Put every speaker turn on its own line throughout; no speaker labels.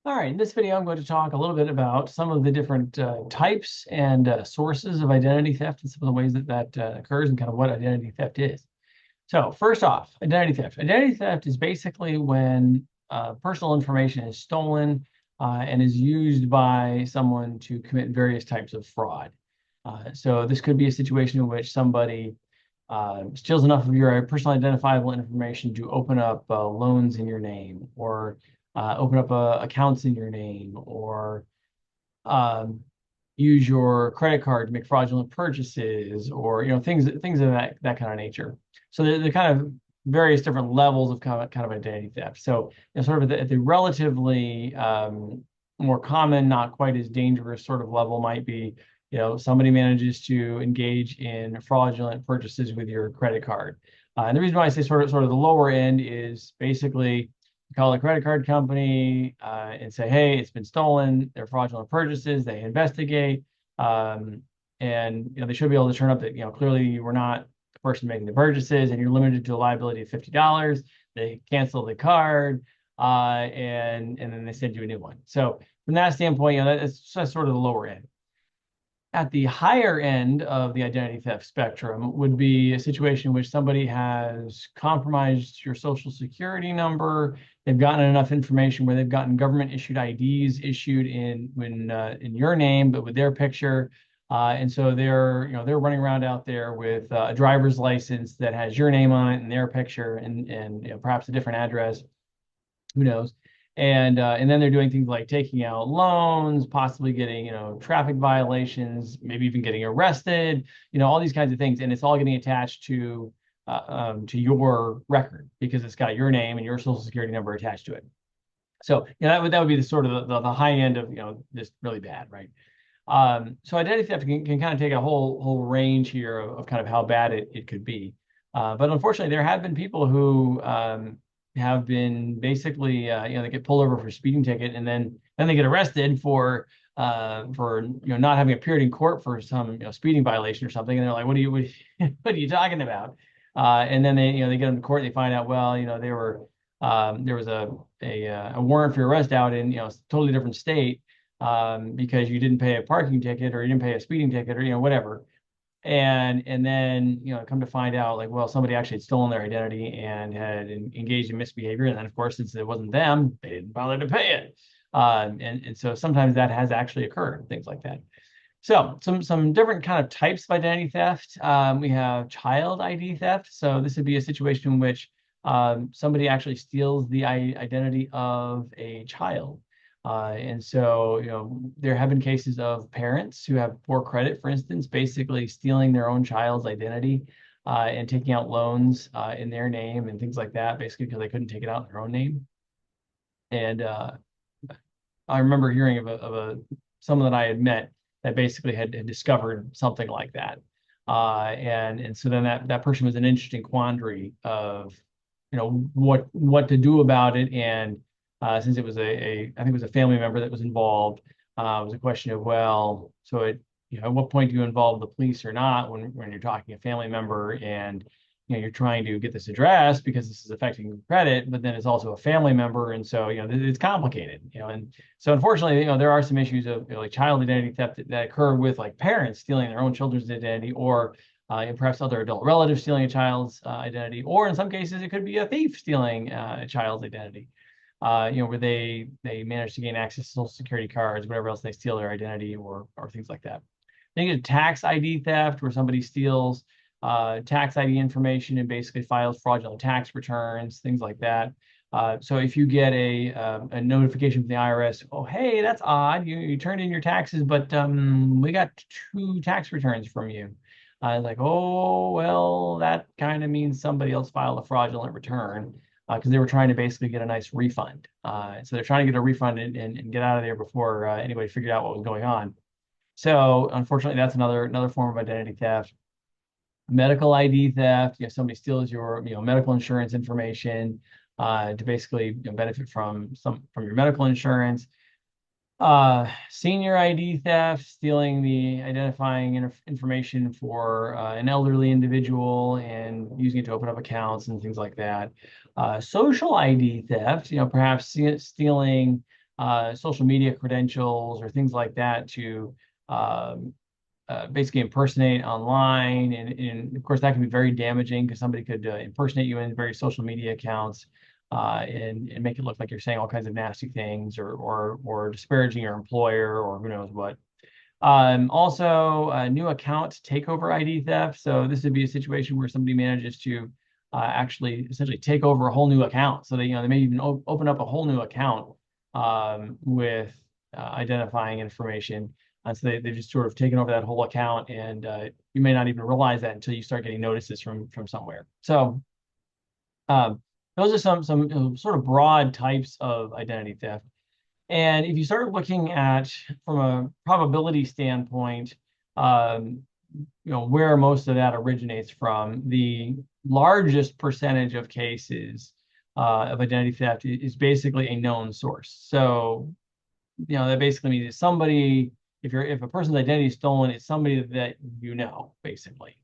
All right, in this video, I'm going to talk a little bit about some of the different types and sources of identity theft and some of the ways that occurs and kind of what identity theft is. So first off, identity theft. Identity theft is basically when personal information is stolen and is used by someone to commit various types of fraud. So this could be a situation in which somebody steals enough of your personally identifiable information to open up loans in your name, or open up accounts in your name, or um, use your credit card to make fraudulent purchases, or things of that kind of nature. So they're kind of various different levels of kind of identity theft. So sort of at the relatively more common, not quite as dangerous sort of level might be, somebody manages to engage in fraudulent purchases with your credit card. And the reason why I say sort of the lower end is basically call a credit card company and say, hey, it's been stolen. They're fraudulent purchases. They investigate. And they should be able to turn up that, clearly you were not the person making the purchases and you're limited to a liability of $50. They cancel the card and then they send you a new one. So from that standpoint, that's sort of the lower end. At the higher end of the identity theft spectrum would be a situation in which somebody has compromised your social security number. They've gotten enough information where they've gotten government issued IDs issued in your name, but with their picture. And so they're running around out there with a driver's license that has your name on it and their picture and perhaps a different address. Who knows? And then they're doing things like taking out loans, possibly getting traffic violations, maybe even getting arrested, all these kinds of things, and it's all getting attached to your record because it's got your name and your social security number attached to it. So that would be the sort of the high end of just really bad, right? So identity theft can kind of take a whole range here of kind of how bad it could be. But unfortunately, there have been people who have been basically, they get pulled over for a speeding ticket, and then they get arrested for not having appeared in court for some speeding violation or something, and they're like, what are you talking about? And then they get them to court, and they find out, well, they were there was a warrant for arrest out in a totally different state because you didn't pay a parking ticket or you didn't pay a speeding ticket or whatever. And then come to find out, like, well, somebody actually had stolen their identity and had engaged in misbehavior, and then of course, since it wasn't them, they didn't bother to pay it. And so sometimes that has actually occurred, things like that. So some different kind of types of identity theft. We have child ID theft. So this would be a situation in which somebody actually steals the identity of a child. And so, there have been cases of parents who have poor credit, for instance, basically stealing their own child's identity and taking out loans in their name and things like that, basically because they couldn't take it out in their own name. And I remember hearing of someone that I had met that basically had discovered something like that. And so then that person was an interesting quandary of, what to do about it. And since it was I think it was a family member that was involved, it was a question of, well, so at what point do you involve the police or not when you're talking a family member and you're trying to get this addressed because this is affecting credit, but then it's also a family member, and so it's complicated, and so unfortunately, there are some issues of like child identity theft that occur with like parents stealing their own children's identity, or and perhaps other adult relatives stealing a child's identity, or in some cases it could be a thief stealing a child's identity. Where they manage to gain access to social security cards, whatever else they steal their identity or things like that. Then you get tax ID theft, where somebody steals tax ID information and basically files fraudulent tax returns, things like that. So if you get a notification from the IRS, oh, hey, that's odd. You turned in your taxes, but we got 2 tax returns from you. Like, oh, well, that kind of means somebody else filed a fraudulent return because they were trying to basically get a nice refund. So they're trying to get a refund and get out of there before anybody figured out what was going on. So unfortunately, that's another form of identity theft. Medical ID theft, somebody steals your medical insurance information to basically benefit from your medical insurance. Senior ID theft, stealing the identifying information for an elderly individual and using it to open up accounts and things like that. Social ID theft, perhaps stealing social media credentials or things like that to um, basically impersonate online. And of course, that can be very damaging because somebody could impersonate you in various social media accounts and make it look like you're saying all kinds of nasty things or disparaging your employer or who knows what. Also, new account takeover ID theft. So this would be a situation where somebody manages to actually essentially take over a whole new account. So they may even open up a whole new account with identifying information. So they've just sort of taken over that whole account, and you may not even realize that until you start getting notices from somewhere. So those are some sort of broad types of identity theft. And if you start looking at from a probability standpoint, um, where most of that originates from, the largest percentage of cases of identity theft is basically a known source. So, that basically means somebody, if a person's identity is stolen, it's somebody that you know, basically.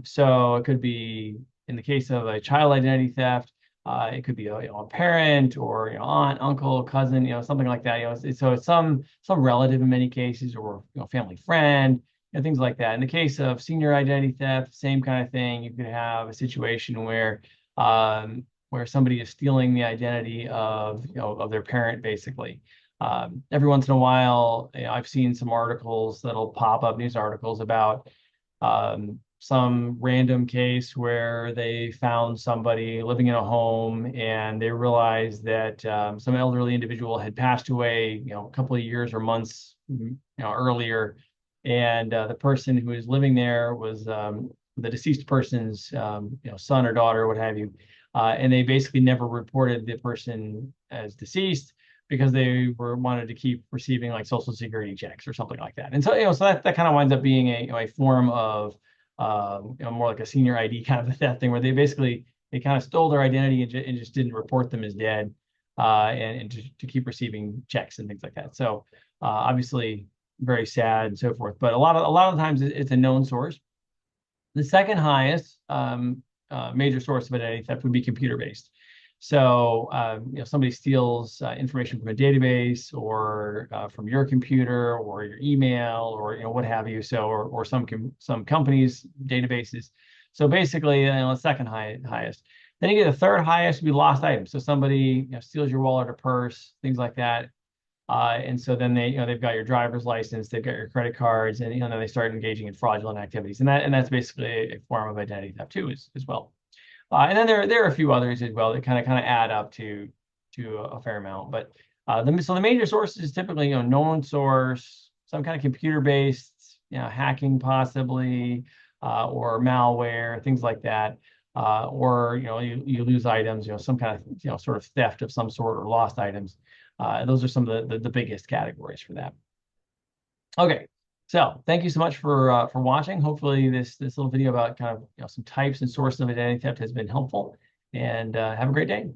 So it could be in the case of a child identity theft, it could be a parent or aunt, uncle, cousin, something like that. So it's some relative in many cases, or family friend, things like that. In the case of senior identity theft, same kind of thing. You could have a situation where somebody is stealing the identity of their parent, basically. Every once in a while, I've seen some articles that'll pop up, news articles about some random case where they found somebody living in a home and they realized that some elderly individual had passed away, a couple of years or months, earlier, and the person who was living there was the deceased person's, son or daughter, what have you, and they basically never reported the person as deceased because they wanted to keep receiving like Social Security checks or something like that. And so, so that kind of winds up being a form of more like a senior ID kind of a theft thing, where they kind of stole their identity and just didn't report them as dead, and to keep receiving checks and things like that. So obviously very sad and so forth. But a lot of the times it's a known source. The second highest major source of identity theft would be computer based. So, somebody steals information from a database or from your computer or your email or what have you. So, or some companies' databases. So basically, the second highest. Then you get the third highest would be lost items. So somebody steals your wallet or purse, things like that. And so then they've got your driver's license, they've got your credit cards, and then they start engaging in fraudulent activities, and that's basically a form of identity theft too, as well. And then there are a few others as well that kind of add up to a fair amount. But so the major sources is typically known source, some kind of computer based, hacking possibly, or malware, things like that. Or you lose items, some kind of sort of theft of some sort or lost items. Those are some of the biggest categories for that. Okay, so thank you so much for watching. Hopefully this little video about kind of some types and sources of identity theft has been helpful, and have a great day.